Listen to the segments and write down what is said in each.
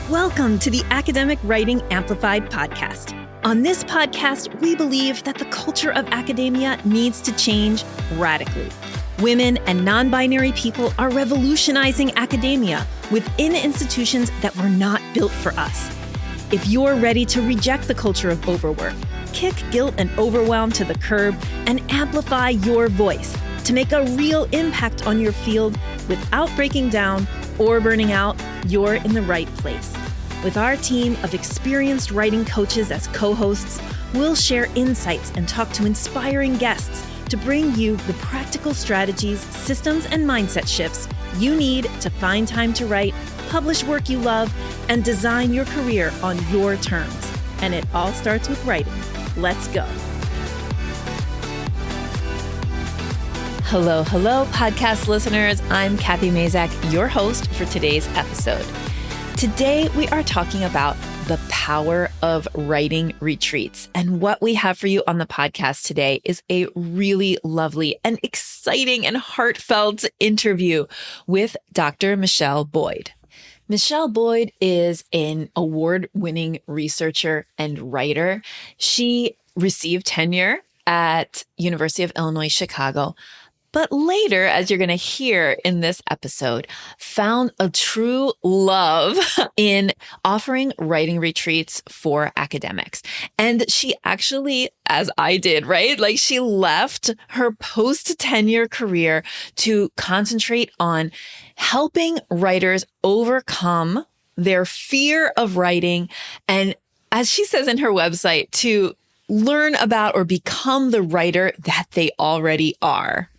Welcome to the Academic Writing Amplified podcast. On this podcast, we believe that the culture of academia needs to change radically. Women and non-binary people are revolutionizing academia within institutions that were not built for us. If you're ready to reject the culture of overwork, kick guilt and overwhelm to the curb, and amplify your voice to make a real impact on your field without breaking down or burning out, you're in the right place. With our team of experienced writing coaches as co-hosts, we'll share insights and talk to inspiring guests to bring you the practical strategies, systems, and mindset shifts you need to find time to write, publish work you love, and design your career on your terms. And it all starts with writing. Let's go. Hello, podcast listeners. I'm Kathy Mazak, your host for today's episode. Today, we are talking about the power of writing retreats. And what we have for you on the podcast today is a really lovely and exciting and heartfelt interview with Dr. Michelle Boyd. Michelle Boyd is an award-winning researcher and writer. She received tenure at University of Illinois, Chicago, but later, as you're going to hear in this episode, found a true love in offering writing retreats for academics. And she actually, as I did, right? Like she left her post-tenure career to concentrate on helping writers overcome their fear of writing. And as she says in her website, to learn about or become the writer that they already are.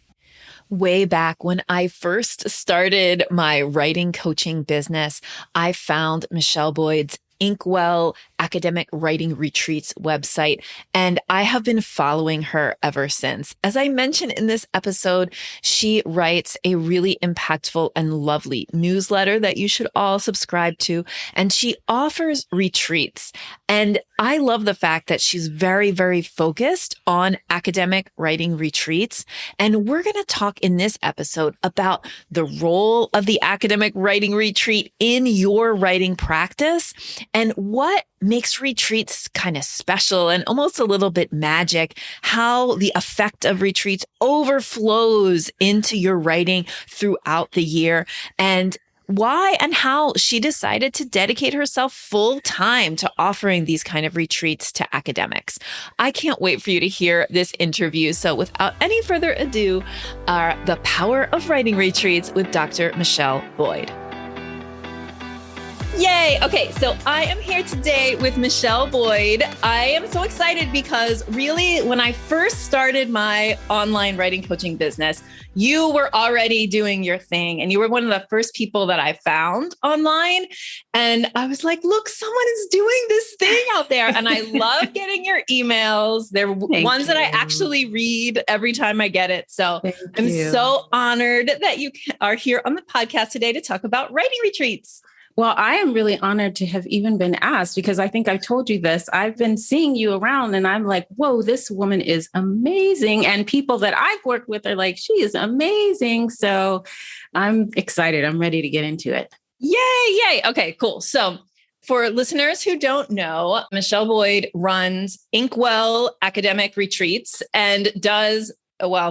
Way back when I first started my writing coaching business, I found Michelle Boyd's Inkwell Academic Writing Retreats website, and I have been following her ever since. As I mentioned in this episode, she writes a really impactful and lovely newsletter that you should all subscribe to, and she offers retreats. And I love the fact that she's very, very focused on academic writing retreats. And we're going to talk in this episode about the role of the academic writing retreat in your writing practice and what makes retreats kind of special and almost a little bit magic, how the effect of retreats overflows into your writing throughout the year, and why and how she decided to dedicate herself full time to offering these kind of retreats to academics. I can't wait for you to hear this interview. So without any further ado, the power of writing retreats with Dr. Michelle Boyd. Yay. Okay. So I am here today with Michelle Boyd. I am so excited because really when I first started my online writing coaching business, you were already doing your thing and you were one of the first people that I found online. And I was like, look, someone is doing this thing out there. And I love getting your emails. They're ones that I actually read every time I get it. So I'm so honored that you are here on the podcast today to talk about writing retreats. Well, I am really honored to have even been asked because I think I've told you this. I've been seeing you around and I'm like, whoa, this woman is amazing. And people that I've worked with are like, she is amazing. So I'm excited. I'm ready to get into it. Yay. Okay, cool. So for listeners who don't know, Michelle Boyd runs Inkwell Academic Retreats and does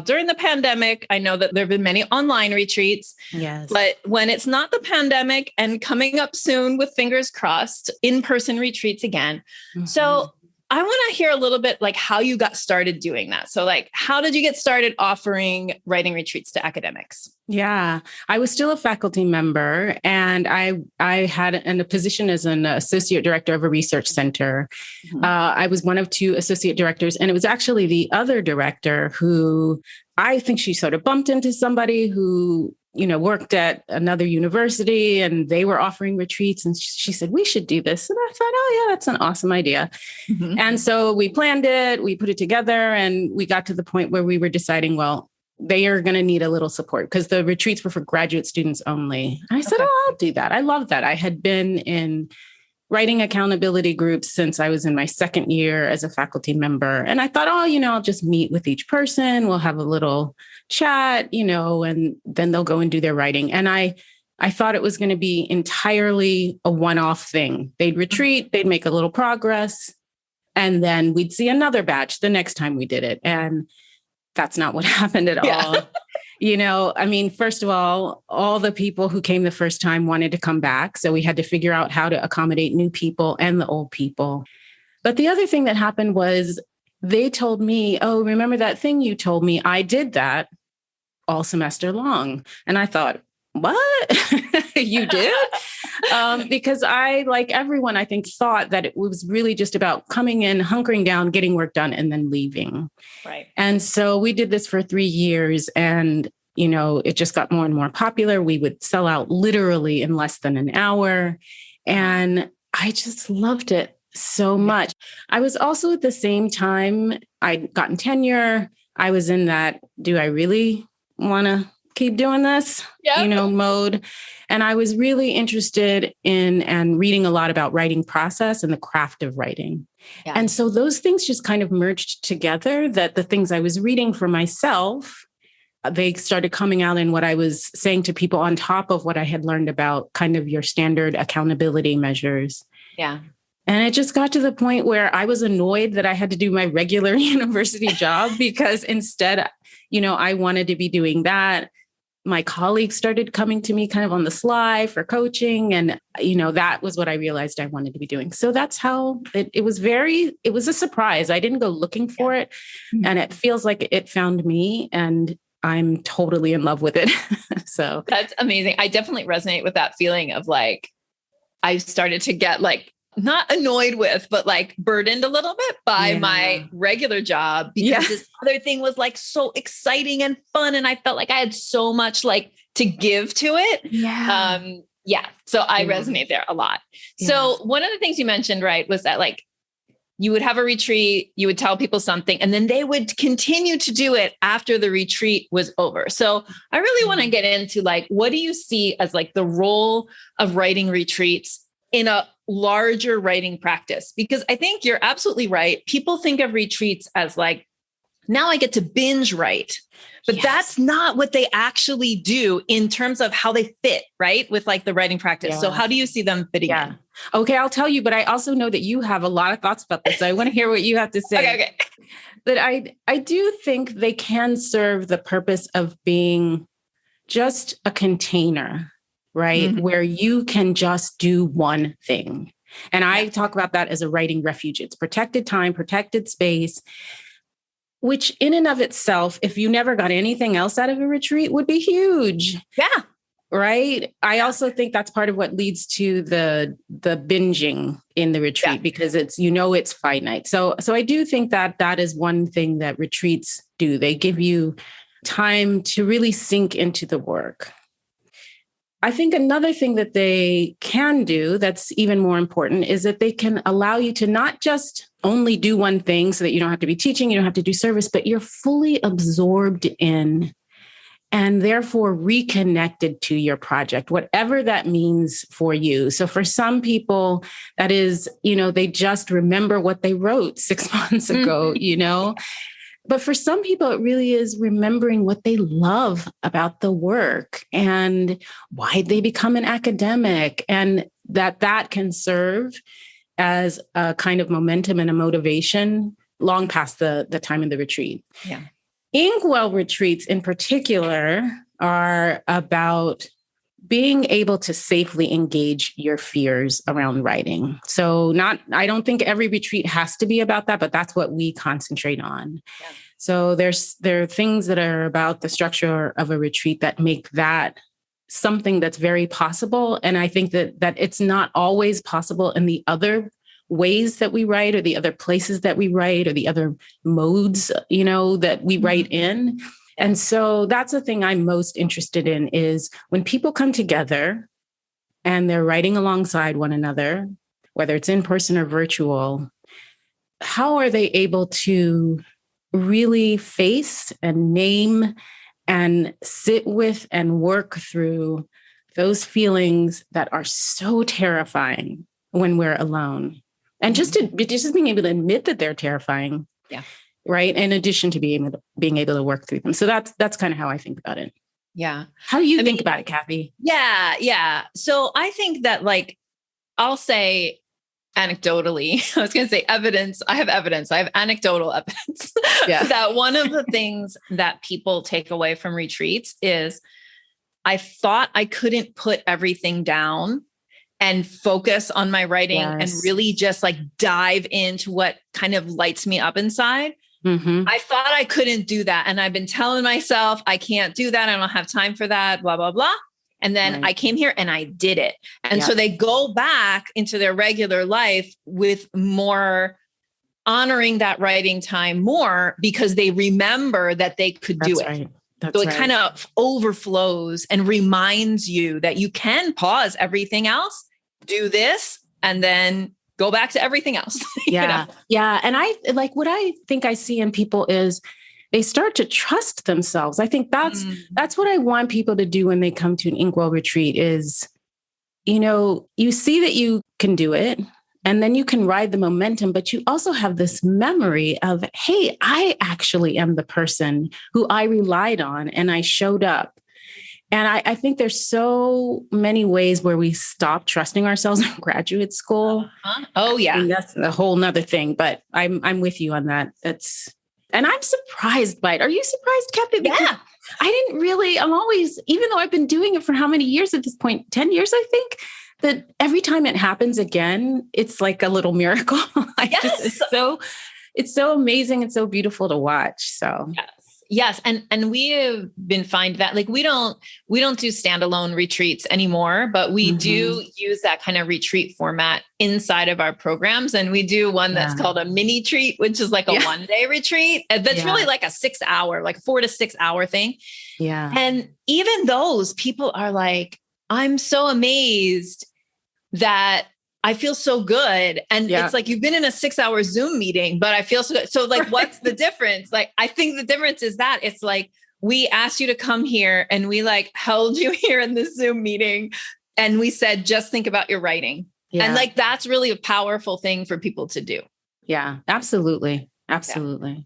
during the pandemic, I know that there have been many online retreats. Yes. But when it's not the pandemic and coming up soon with fingers crossed, in-person retreats again. Mm-hmm. So I want to hear a little bit like how you got started doing that. So like, how did you get started offering writing retreats to academics? Yeah, I was still a faculty member and I had a position as an associate director of a research center. Mm-hmm. I was one of two associate directors, and it was actually the other director who I think she sort of bumped into somebody who, worked at another university and they were offering retreats. And she said, we should do this. And I thought, oh yeah, that's an awesome idea. Mm-hmm. And so we planned it, we put it together, and we got to the point where we were deciding, well, they are going to need a little support because the retreats were for graduate students only. And I said, oh, I'll do that. I love that. I had been in writing accountability groups since I was in my second year as a faculty member. And I thought, I'll just meet with each person. We'll have a little chat, and then they'll go and do their writing. And I I thought it was going to be entirely a one-off thing. They'd retreat, they'd make a little progress, and then we'd see another batch the next time we did it. And that's not what happened at all. I mean, first of all the people who came the first time wanted to come back. So we had to figure out how to accommodate new people and the old people. But the other thing that happened was they told me, oh, remember that thing you told me? I did that all semester long. And I thought, what? You did? Because I, like everyone, I think, thought that it was really just about coming in, hunkering down, getting work done, and then leaving. Right. And so we did this for 3 years, and, it just got more and more popular. We would sell out literally in less than an hour. And I just loved it so much. I was also at the same time, I'd gotten tenure. I was in that, do I really want to keep doing this, mode. And I was really interested in and reading a lot about writing process and the craft of writing. Yeah. And so those things just kind of merged together, that the things I was reading for myself, they started coming out in what I was saying to people on top of what I had learned about kind of your standard accountability measures. Yeah. And it just got to the point where I was annoyed that I had to do my regular university job because instead, I wanted to be doing that. My colleagues started coming to me kind of on the sly for coaching. And, that was what I realized I wanted to be doing. So that's how it was a surprise. I didn't go looking for it. And it feels like it found me, and I'm totally in love with it. So that's amazing. I definitely resonate with that feeling of like, I started to get like, not annoyed with, but like burdened a little bit by my regular job because this other thing was like so exciting and fun. And I felt like I had so much like to give to it. So I resonate there a lot. So one of the things you mentioned, right, was that like you would have a retreat, you would tell people something, and then they would continue to do it after the retreat was over. So I really want to get into like, what do you see as like the role of writing retreats in a larger writing practice? Because I think you're absolutely right. People think of retreats as like, now I get to binge write, but that's not what they actually do in terms of how they fit, right? With like the writing practice. So how do you see them fitting in? Okay, I'll tell you, but I also know that you have a lot of thoughts about this. So I want to hear what you have to say. Okay. But I do think they can serve the purpose of being just a container, right? Mm-hmm. Where you can just do one thing. And I talk about that as a writing refuge. It's protected time, protected space, which in and of itself, if you never got anything else out of a retreat, would be huge. Yeah. Right. I also think that's part of what leads to the binging in the retreat, because it's finite. So I do think that is one thing that retreats do. They give you time to really sink into the work. I think another thing that they can do that's even more important is that they can allow you to not just only do one thing so that you don't have to be teaching, you don't have to do service, but you're fully absorbed in and therefore reconnected to your project, whatever that means for you. So for some people, that is, they just remember what they wrote 6 months ago, But for some people, it really is remembering what they love about the work and why they become an academic, and that can serve as a kind of momentum and a motivation long past the time of the retreat. Yeah. Inkwell retreats in particular are about being able to safely engage your fears around writing. So I don't think every retreat has to be about that, but that's what we concentrate on. Yeah. So there are things that are about the structure of a retreat that make that something that's very possible. And I think that it's not always possible in the other ways that we write, or the other places that we write, or the other modes, that we write in. And so that's the thing I'm most interested in, is when people come together and they're writing alongside one another, whether it's in person or virtual, how are they able to really face and name and sit with and work through those feelings that are so terrifying when we're alone? And just being able to admit that they're terrifying. Yeah. Right. In addition to being able to work through them. So that's kind of how I think about it. Yeah. How do you think about it, Kathy? Yeah. Yeah. So I think that like, I'll say anecdotally, I was going to say evidence. I have evidence. I have anecdotal evidence that one of the things that people take away from retreats is I thought I couldn't put everything down and focus on my writing and really just like dive into what kind of lights me up inside. I thought I couldn't do that. And I've been telling myself, I can't do that. I don't have time for that, blah, blah, blah. And then I came here and I did it. And so they go back into their regular life with more honoring that writing time more because they remember that they could do it. So it kind of overflows and reminds you that you can pause everything else, do this, and then go back to everything else. Yeah. And I like what I think I see in people is they start to trust themselves. I think that's what I want people to do when they come to an Inkwell retreat is, you see that you can do it and then you can ride the momentum, but you also have this memory of, hey, I actually am the person who I relied on and I showed up. And I think there's so many ways where we stop trusting ourselves in graduate school. Oh, yeah. And that's a whole nother thing, but I'm with you on that. And I'm surprised by it. Are you surprised, Kathy? Because I didn't really, I'm always, even though I've been doing it for how many years at this point, 10 years, I think, that every time it happens again, it's like a little miracle. It's so amazing and so beautiful to watch. So Yes. And we have been finding that like, we don't do standalone retreats anymore, but we do use that kind of retreat format inside of our programs. And we do one that's called a mini treat, which is like a 1-day retreat. That's really like a 6-hour, like 4 to 6 hour thing. Yeah. And even those people are like, I'm so amazed that I feel so good. And it's like, you've been in a 6-hour Zoom meeting, but I feel so good. So like, what's the difference? Like, I think the difference is that it's like, we asked you to come here and we like held you here in this Zoom meeting. And we said, just think about your writing. Yeah. And like, that's really a powerful thing for people to do. Yeah, absolutely. Absolutely. Yeah.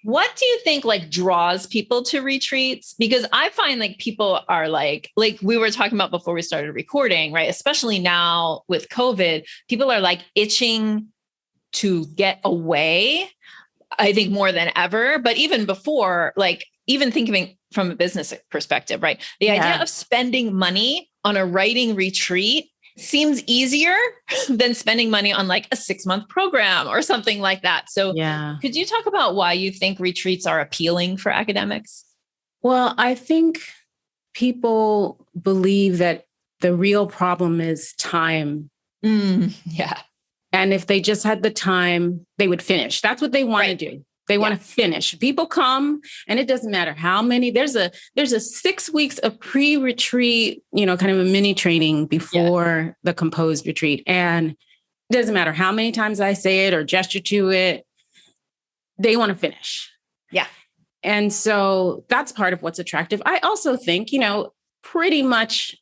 What do you think like draws people to retreats? Because I find like people are like we were talking about before we started recording, right? Especially now with COVID, people are like itching to get away, I think more than ever. But even before, like even thinking from a business perspective, right? The idea of spending money on a writing retreat seems easier than spending money on like a 6-month program or something like that. So could you talk about why you think retreats are appealing for academics? Well, I think people believe that the real problem is time. Yeah. And if they just had the time, they would finish. That's what they want to do. They want to finish. People come and it doesn't matter how many, there's a 6 weeks of pre-retreat, kind of a mini training before the composed retreat. And it doesn't matter how many times I say it or gesture to it, they want to finish. Yeah. And so that's part of what's attractive. I also think, pretty much,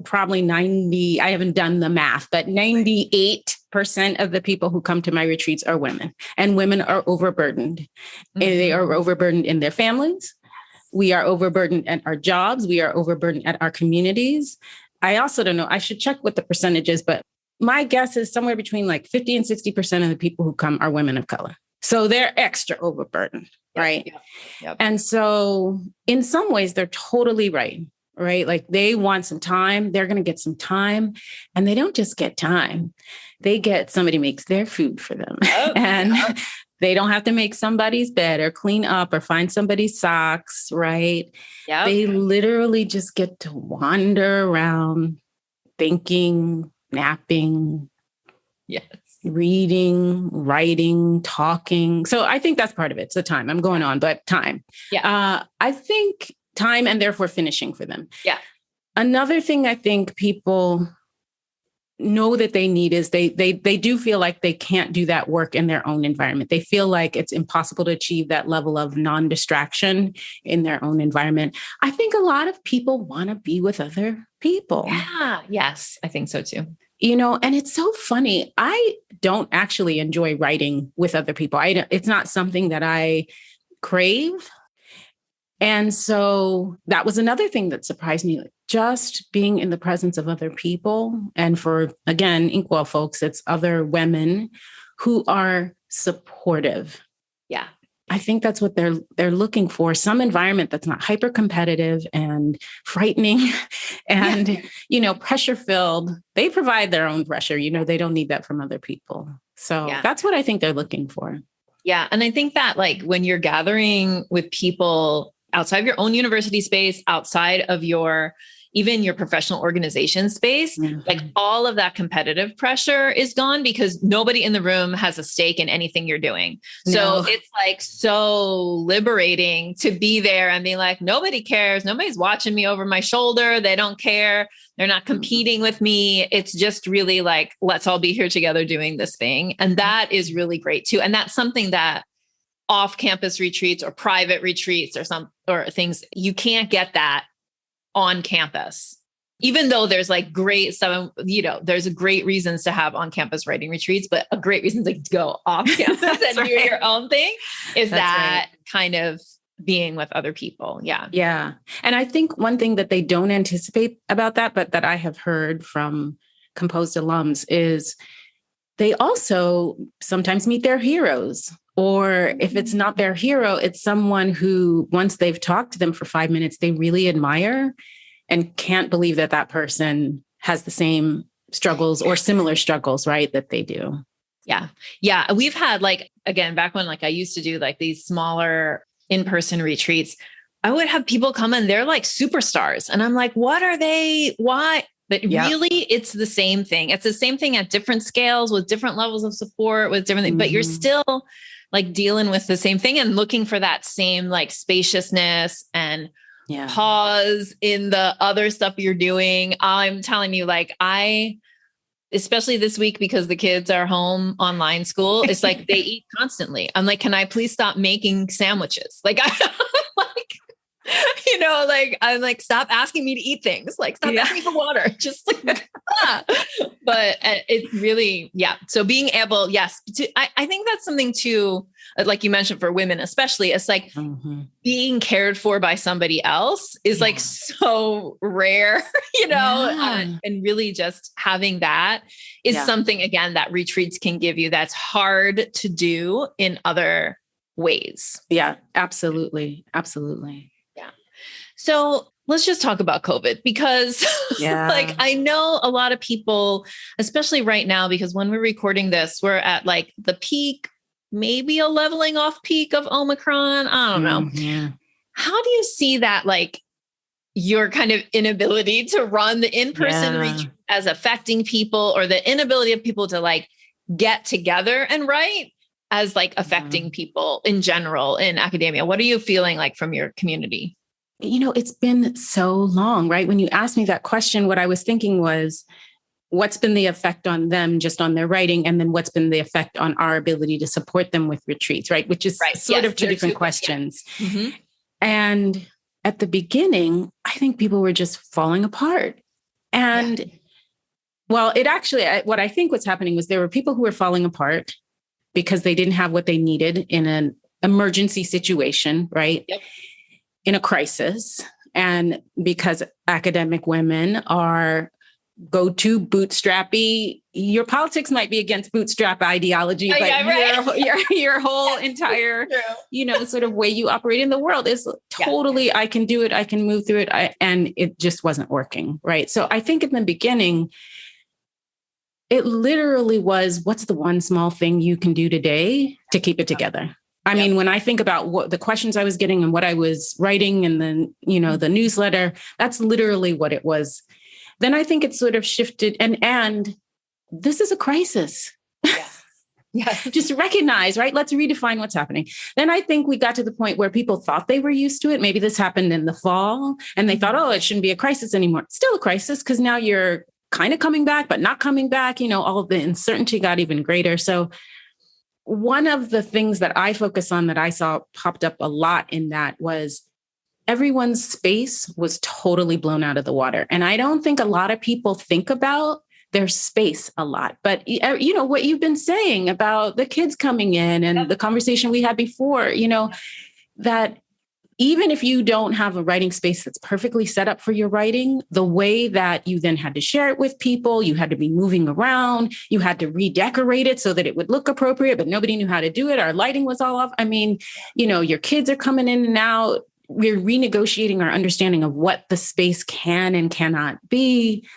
probably 90, I haven't done the math, but 98% of the people who come to my retreats are women, and women are overburdened. And they are overburdened in their families. We are overburdened at our jobs. We are overburdened at our communities. I also don't know, I should check what the percentage is, but my guess is somewhere between like 50 and 60% of the people who come are women of color. So they're extra overburdened, right? Yep. And so in some ways, they're totally right? Like they want some time, they're going to get some time, and they don't just get time. They get somebody makes their food for them and they don't have to make somebody's bed or clean up or find somebody's socks, right? Yeah. They literally just get to wander around thinking, napping, reading, writing, talking. So I think that's part of it. So time, I'm going on, but time. Yeah. I think time and therefore finishing for them. Yeah. Another thing I think people know that they need is they do feel like they can't do that work in their own environment. They feel like it's impossible to achieve that level of non-distraction in their own environment. I think a lot of people want to be with other people. Yeah. Yes, I think so too. And it's so funny. I don't actually enjoy writing with other people. It's not something that I crave. And so that was another thing that surprised me, just being in the presence of other people. And for, again, Inkwell folks, it's other women who are supportive. Yeah. I think that's what they're looking for. Some environment that's not hyper competitive and frightening and, pressure filled. They provide their own pressure. They don't need that from other people. So that's what I think they're looking for. Yeah. And I think that like when you're gathering with people outside of your own university space, outside of even your professional organization space, like all of that competitive pressure is gone because nobody in the room has a stake in anything you're doing. So it's like so liberating to be there and be like, nobody cares. Nobody's watching me over my shoulder. They don't care. They're not competing with me. It's just really like, let's all be here together doing this thing. And that is really great too. And that's something that off-campus retreats or private retreats or things, you can't get that on campus, even though there's like great stuff, there's a great reasons to have on-campus writing retreats, but a great reason to go off campus and do your own thing is kind of being with other people. Yeah. Yeah. And I think one thing that they don't anticipate about that, but that I have heard from Composed alums is they also sometimes meet their heroes. Or if it's not their hero, it's someone who, once they've talked to them for 5 minutes, they really admire and can't believe that person has the same struggles or similar struggles, right, that they do. Yeah. Yeah. We've had again, back when I used to do these smaller in-person retreats, I would have people come and they're like superstars. And I'm like, what are they? Why? But really, it's the same thing. It's the same thing at different scales with different levels of support, with different things, but you're still dealing with the same thing and looking for that same spaciousness and pause in the other stuff you're doing. I'm telling you, especially this week, because the kids are home online school, it's they eat constantly. I'm like, can I please stop making sandwiches? I'm like, stop asking me to eat things. Stop asking for water. Just But it really, So being able, I think that's something too, like you mentioned for women, especially, it's being cared for by somebody else is so rare, and really just having that is something, again, that retreats can give you that's hard to do in other ways. Yeah, absolutely. Absolutely. So let's just talk about COVID because I know a lot of people, especially right now, because when we're recording this, we're at the peak, maybe a leveling off peak of Omicron. I don't know. Mm-hmm. How do you see that, your kind of inability to run the in-person retreat as affecting people, or the inability of people to get together and write as affecting people in general in academia? What are you feeling from your community? It's been so long, right? When you asked me that question, what I was thinking was, what's been the effect on them just on their writing? And then what's been the effect on our ability to support them with retreats, right? Which is sort of two different questions. Yeah. Mm-hmm. And at the beginning, I think people were just falling apart. And well, it actually, what I think was happening was there were people who were falling apart because they didn't have what they needed in an emergency situation, right? Yep. In a crisis, and because academic women are go-to bootstrappy, your politics might be against bootstrap ideology, but your whole entire, sort of way you operate in the world is totally, I can do it, I can move through it, and it just wasn't working, right? So I think in the beginning, it literally was, what's the one small thing you can do today to keep it together? I mean, when I think about what the questions I was getting and what I was writing and then, the newsletter, that's literally what it was. Then I think it sort of shifted and this is a crisis. Yes. Just recognize, right? Let's redefine what's happening. Then I think we got to the point where people thought they were used to it. Maybe this happened in the fall and they thought, oh, it shouldn't be a crisis anymore. Still a crisis because now you're kind of coming back, but not coming back. All of the uncertainty got even greater. So one of the things that I focus on that I saw popped up a lot in that was everyone's space was totally blown out of the water. And I don't think a lot of people think about their space a lot. But, what you've been saying about the kids coming in and the conversation we had before, that even if you don't have a writing space that's perfectly set up for your writing, the way that you then had to share it with people, you had to be moving around, you had to redecorate it so that it would look appropriate, but nobody knew how to do it. Our lighting was all off. I mean, your kids are coming in and out. We're renegotiating our understanding of what the space can and cannot be.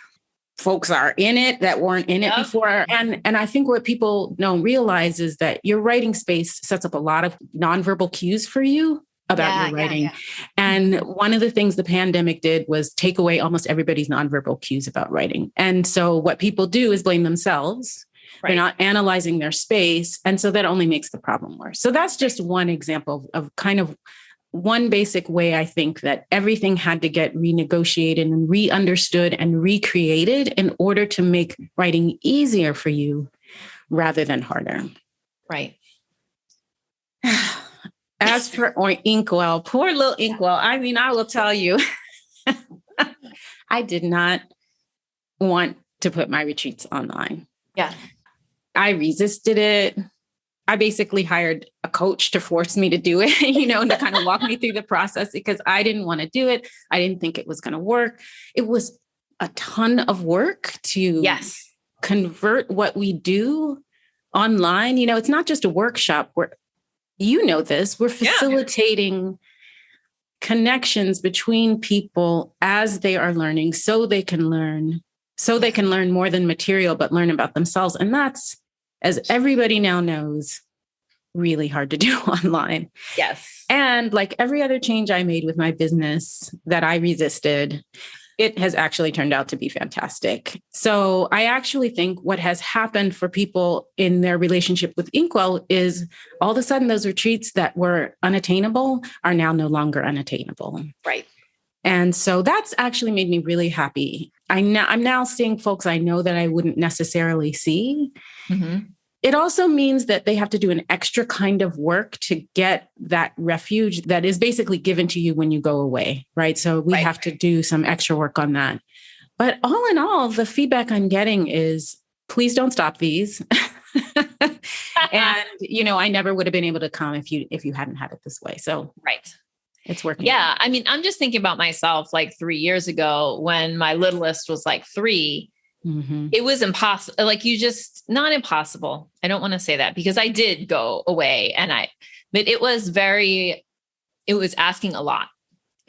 Folks are in it that weren't in it before. And I think what people don't realize is that your writing space sets up a lot of nonverbal cues for you about your writing. Yeah. And one of the things the pandemic did was take away almost everybody's nonverbal cues about writing. And so what people do is blame themselves. Right. They're not analyzing their space. And so that only makes the problem worse. So that's just one example of kind of one basic way I think that everything had to get renegotiated and re-understood and recreated in order to make writing easier for you rather than harder. Right. As for Inkwell, poor little Inkwell. I mean, I will tell you, I did not want to put my retreats online. Yeah. I resisted it. I basically hired a coach to force me to do it, to kind of walk me through the process because I didn't want to do it. I didn't think it was going to work. It was a ton of work to convert what we do online. It's not just a workshop where, we're facilitating connections between people as they are learning so they can learn more than material, but learn about themselves. And that's, as everybody now knows, really hard to do online. Yes. And like every other change I made with my business that I resisted, it has actually turned out to be fantastic. So I actually think what has happened for people in their relationship with Inkwell is all of a sudden those retreats that were unattainable are now no longer unattainable. Right. And so that's actually made me really happy. I'm now seeing folks I know that I wouldn't necessarily see. Mm-hmm. It also means that they have to do an extra kind of work to get that refuge that is basically given to you when you go away, right? So we have to do some extra work on that. But all in all, the feedback I'm getting is, please don't stop these. And, I never would have been able to come if you hadn't had it this way. So it's working. Yeah. I mean, I'm just thinking about myself like 3 years ago when my littlest was like 3. Mm-hmm. It was impossible. Not impossible. I don't want to say that because I did go away but it was asking a lot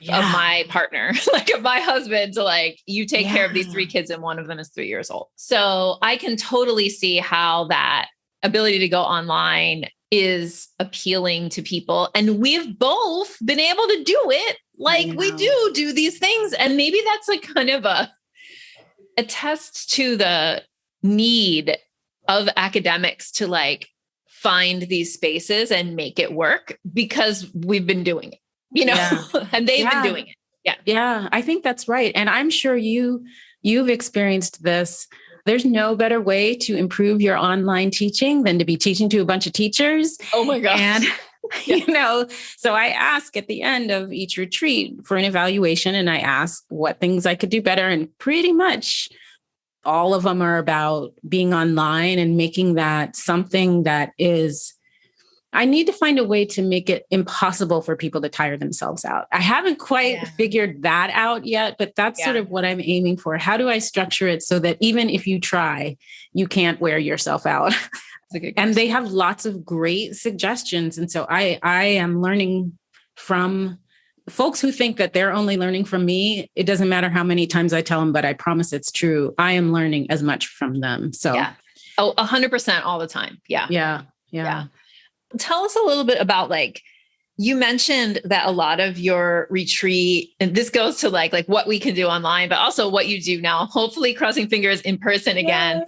of my partner, of my husband to you take care of these 3 kids and one of them is 3 years old. So I can totally see how that ability to go online is appealing to people. And we've both been able to do it. We do these things. And maybe that's kind of attests to the need of academics to find these spaces and make it work because we've been doing it, and they've been doing it. Yeah. Yeah. I think that's right. And I'm sure you've experienced this. There's no better way to improve your online teaching than to be teaching to a bunch of teachers. Oh my gosh. And so I ask at the end of each retreat for an evaluation and I ask what things I could do better. And pretty much all of them are about being online and making that something that I need to find a way to make it impossible for people to tire themselves out. I haven't quite figured that out yet, but that's sort of what I'm aiming for. How do I structure it so that even if you try, you can't wear yourself out? And they have lots of great suggestions. And so I am learning from folks who think that they're only learning from me. It doesn't matter how many times I tell them, but I promise it's true. I am learning as much from them. So 100% all the time. Yeah. Yeah. Tell us a little bit about you mentioned that a lot of your retreat, and this goes to what we can do online, but also what you do now, hopefully crossing fingers in person again,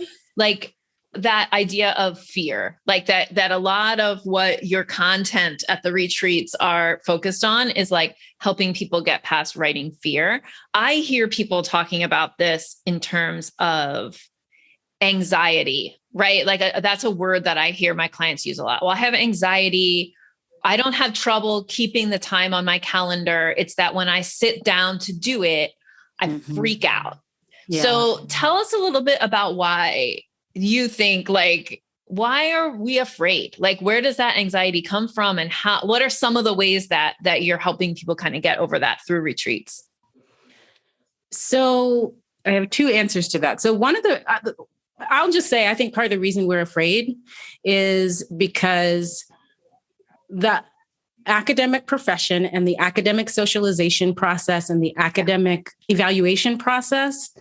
that idea of fear, that a lot of what your content at the retreats are focused on is helping people get past writing fear. I hear people talking about this in terms of anxiety, right? That's a word that I hear my clients use a lot. Well, I have anxiety. I don't have trouble keeping the time on my calendar. It's that when I sit down to do it, I freak out. Yeah. So tell us a little bit about why you think why are we afraid? Like, where does that anxiety come from? And what are some of the ways that you're helping people kind of get over that through retreats? So I have two answers to that. So one of I'll just say, I think part of the reason we're afraid is because the academic profession and the academic socialization process and the academic evaluation process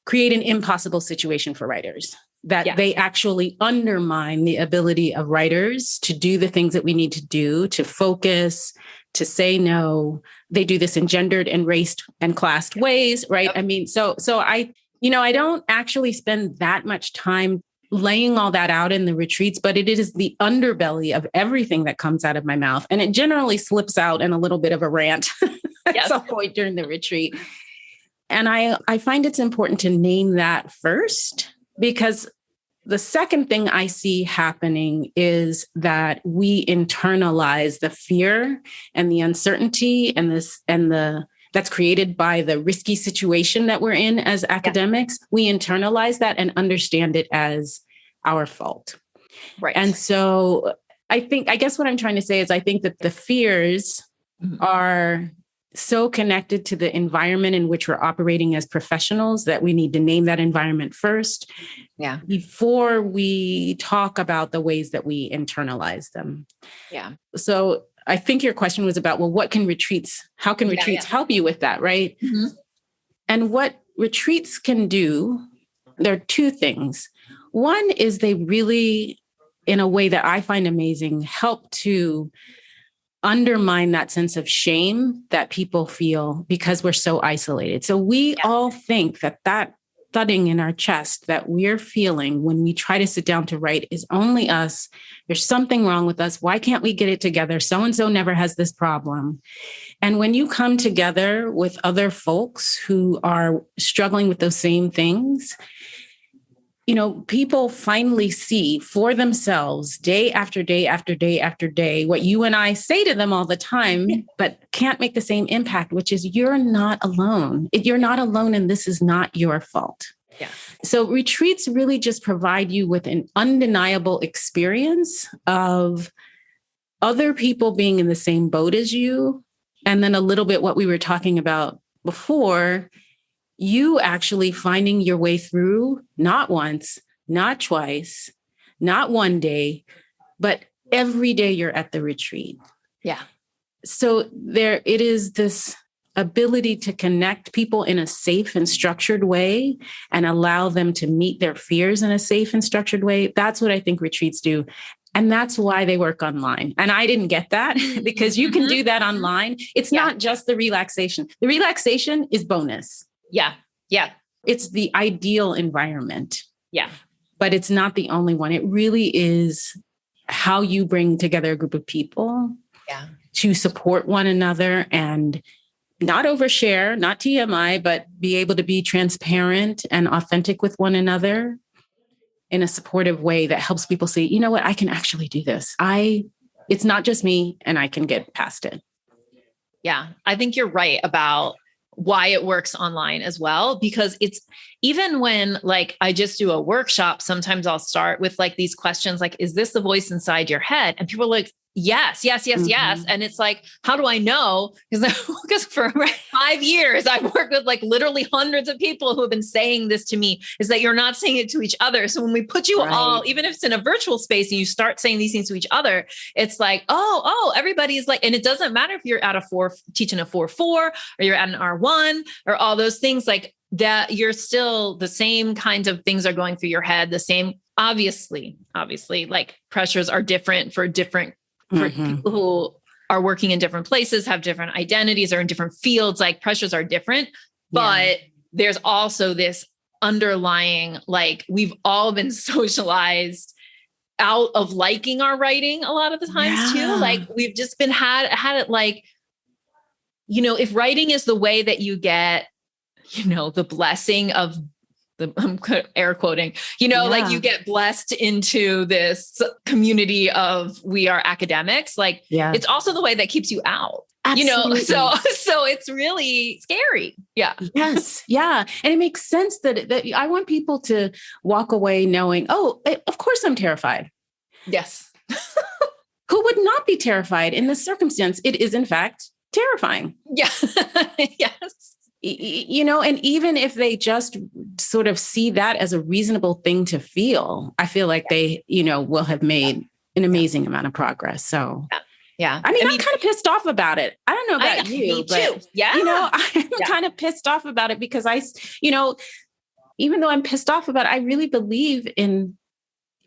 create an impossible situation for writers, that they actually undermine the ability of writers to do the things that we need to do, to focus, to say no. They do this in gendered and raced and classed ways, right? Yep. I mean, so I don't actually spend that much time laying all that out in the retreats, but it is the underbelly of everything that comes out of my mouth. And it generally slips out in a little bit of a rant at some point during the retreat. And I find it's important to name that first, because the second thing I see happening is that we internalize the fear and the uncertainty and that's created by the risky situation that we're in as academics. We internalize that and understand it as our fault. Right. And so I guess what I'm trying to say is I think that the fears are so connected to the environment in which we're operating as professionals that we need to name that environment first. Yeah. Before we talk about the ways that we internalize them. Yeah. So I think your question was about, well, how can retreats help you with that, right? Mm-hmm. And what retreats can do, there are two things. One is they really, in a way that I find amazing, help to undermine that sense of shame that people feel because we're so isolated. So we all think that thudding in our chest that we're feeling when we try to sit down to write is only us. There's something wrong with us. Why can't we get it together? So-and-so never has this problem. And when you come together with other folks who are struggling with those same things, people finally see for themselves day after day after day after day what you and I say to them all the time, but can't make the same impact, which is you're not alone. You're not alone, and this is not your fault. Yeah. So retreats really just provide you with an undeniable experience of other people being in the same boat as you. And then a little bit what we were talking about before, you actually finding your way through, not once, not twice, not one day, but every day you're at the retreat. Yeah. So it is this ability to connect people in a safe and structured way and allow them to meet their fears in a safe and structured way. That's what I think retreats do. And that's why they work online. And I didn't get that because you can do that online. It's not just the relaxation. The relaxation is bonus. Yeah. Yeah. It's the ideal environment. Yeah. But it's not the only one. It really is how you bring together a group of people to support one another and not overshare, not TMI, but be able to be transparent and authentic with one another in a supportive way that helps people see, you know what, I can actually do this. It's not just me and I can get past it. Yeah. I think you're right about why it works online as well, because it's even when I just do a workshop, sometimes I'll start with these questions, is this the voice inside your head? And people are like, yes. And it's how do I know? Because for 5 years, I've worked with literally hundreds of people who have been saying this to me, is that you're not saying it to each other. So when we put you all, even if it's in a virtual space and you start saying these things to each other, it's everybody's and it doesn't matter if you're at teaching a 4.4 or you're at an R1 or all those things that, you're still the same kinds of things are going through your head. The same, obviously, pressures are different for people who are working in different places, have different identities, or in different fields, pressures are different, but there's also this underlying, we've all been socialized out of liking our writing a lot of the times too. We've just been had it if writing is the way that you get, the blessing of I'm air quoting, like you get blessed into this community of we are academics. Like it's also the way that keeps you out. Absolutely. So it's really scary. Yeah. Yes. Yeah. And it makes sense that I want people to walk away knowing, of course I'm terrified. Yes. Who would not be terrified in this circumstance? It is in fact terrifying. Yeah. Yes. And even if they just sort of see that as a reasonable thing to feel, I feel like they, will have made an amazing amount of progress. So yeah. I mean, I'm kind of pissed off about it. I don't know about you, me but too. Yeah. I'm kind of pissed off about it because even though I'm pissed off about it, I really believe in,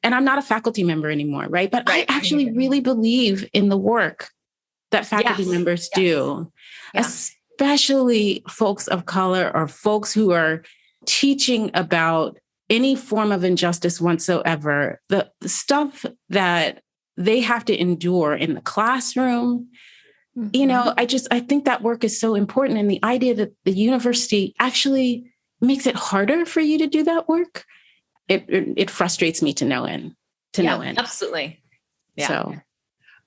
and I'm not a faculty member anymore, right? But I actually really believe in the work that faculty members do, especially folks of color or folks who are teaching about any form of injustice whatsoever. The stuff that they have to endure in the classroom. I think that work is so important. And the idea that the university actually makes it harder for you to do that work, it frustrates me to no end. No end. Absolutely. Yeah. So,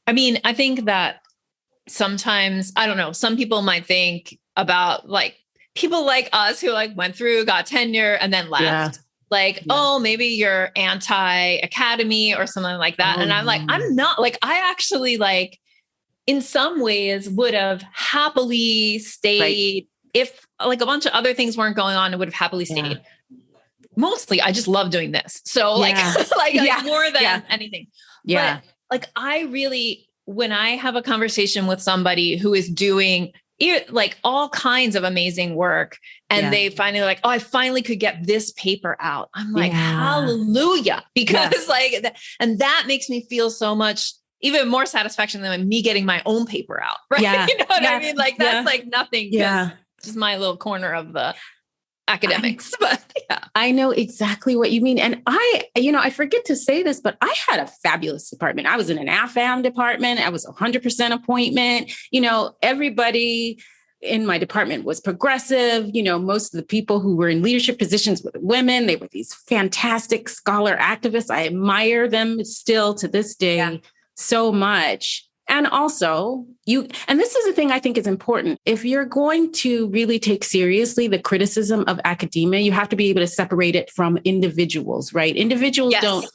I mean, I think that sometimes, I don't know, some people might think about like people like us who like went through, got tenure and then left. Maybe you're anti-academy or something like that. And I'm like, I'm not. Like, I actually like in some ways would have happily stayed if like a bunch of other things weren't going on, it would have happily stayed. Mostly I just love doing this. So like more than anything. Yeah. But like I really, when I have a conversation with somebody who is doing like all kinds of amazing work and they finally like, I finally could get this paper out. I'm like, hallelujah. Because and that makes me feel so much, even more satisfaction than me getting my own paper out. Right. Yeah. You know what I mean? Like that's like nothing. Yeah. It's just my little corner of the academics, but I know exactly what you mean. And I forget to say this, but I had a fabulous department. I was in an AFAM department. I was 100% appointment. Everybody in my department was progressive. Most of the people who were in leadership positions were women. They were these fantastic scholar activists. I admire them still to this day so much. And also and this is the thing I think is important. If you're going to really take seriously the criticism of academia, you have to be able to separate it from individuals, right? Individuals don't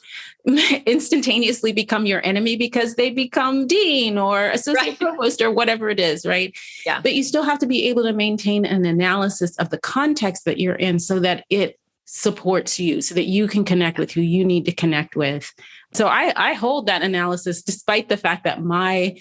instantaneously become your enemy because they become dean or associate provost or whatever it is, right? Yeah. But you still have to be able to maintain an analysis of the context that you're in so that it supports you, so that you can connect with who you need to connect with. So I hold that analysis, despite the fact that my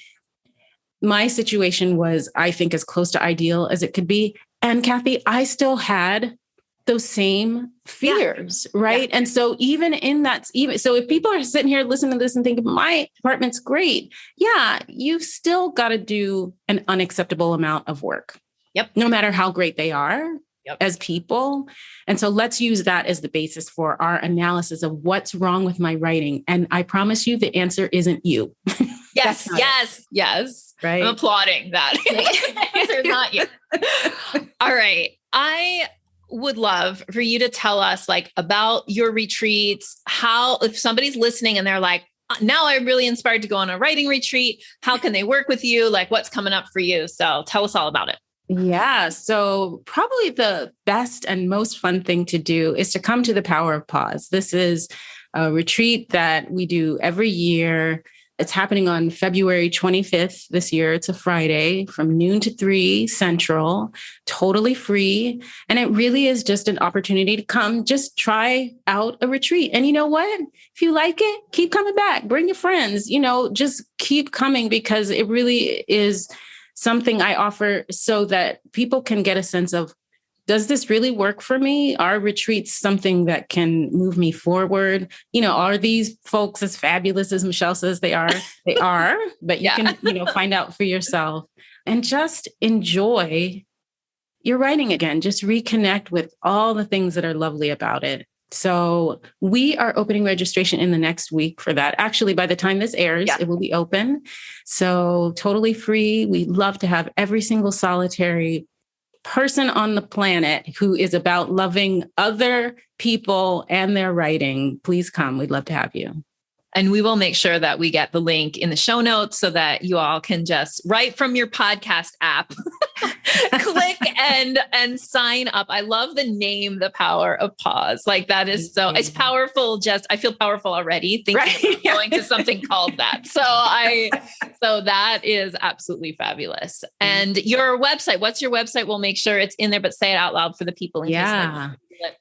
situation was, I think, as close to ideal as it could be. And Kathy, I still had those same fears, right? And so even in that, so if people are sitting here listening to this and thinking, my department's great. Yeah, you've still got to do an unacceptable amount of work. Yep. No matter how great they are. As people. And so let's use that as the basis for our analysis of what's wrong with my writing. And I promise you the answer isn't you. Yes. Right. I'm applauding that. The answer is not you. All right. I would love for you to tell us like about your retreats, if somebody's listening and they're like, now I'm really inspired to go on a writing retreat. How can they work with you? Like what's coming up for you? So tell us all about it. Yeah. So probably the best and most fun thing to do is to come to the Power of Pause. This is a retreat that we do every year. It's happening on February 25th this year. It's a Friday from noon to 3 Central, totally free. And it really is just an opportunity to come, just try out a retreat. And you know what? If you like it, keep coming back, bring your friends, just keep coming because it really is something I offer so that people can get a sense of, does this really work for me? Are retreats something that can move me forward? Are these folks as fabulous as Michelle says they are? They are, but you can, find out for yourself and just enjoy your writing again. Just reconnect with all the things that are lovely about it. So we are opening registration in the next week for that. Actually, by the time this airs, it will be open. So totally free. We love to have every single solitary person on the planet who is about loving other people and their writing, please come. We'd love to have you. And we will make sure that we get the link in the show notes so that you all can just write from your podcast app, click and sign up. I love the name, The Power of Pause. Like that is so, it's powerful. I feel powerful already thinking about going to something called that. So that is absolutely fabulous. And your website, what's your website? We'll make sure it's in there, but say it out loud for the people. Yeah.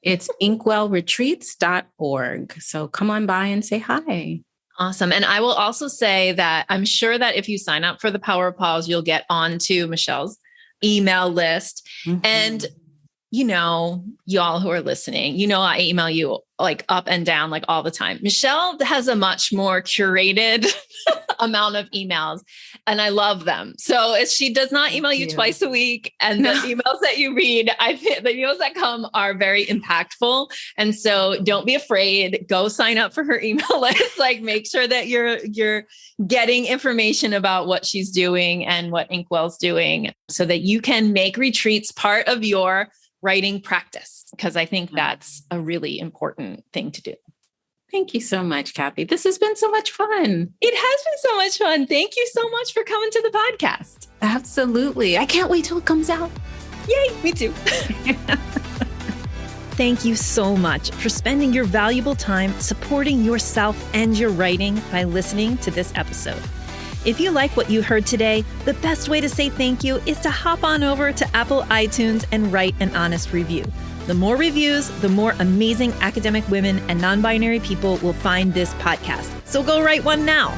It's inkwellretreats.org. So come on by and say hi. Awesome. And I will also say that I'm sure that if you sign up for the Power of Pause, you'll get onto Michelle's email list. Mm-hmm. And, y'all who are listening, I email you like up and down, like all the time. Michelle has a much more curated amount of emails and I love them. So she does not email you twice a week. And the emails that you read, the emails that come are very impactful. And so don't be afraid, go sign up for her email list, like make sure that you're getting information about what she's doing and what Inkwell's doing so that you can make retreats part of your writing practice, because I think that's a really important thing to do. Thank you so much, Kathy. This has been so much fun. It has been so much fun. Thank you so much for coming to the podcast. Absolutely. I can't wait till it comes out. Yay, me too. Thank you so much for spending your valuable time supporting yourself and your writing by listening to this episode. If you like what you heard today, the best way to say thank you is to hop on over to Apple iTunes and write an honest review. The more reviews, the more amazing academic women and non-binary people will find this podcast. So go write one now.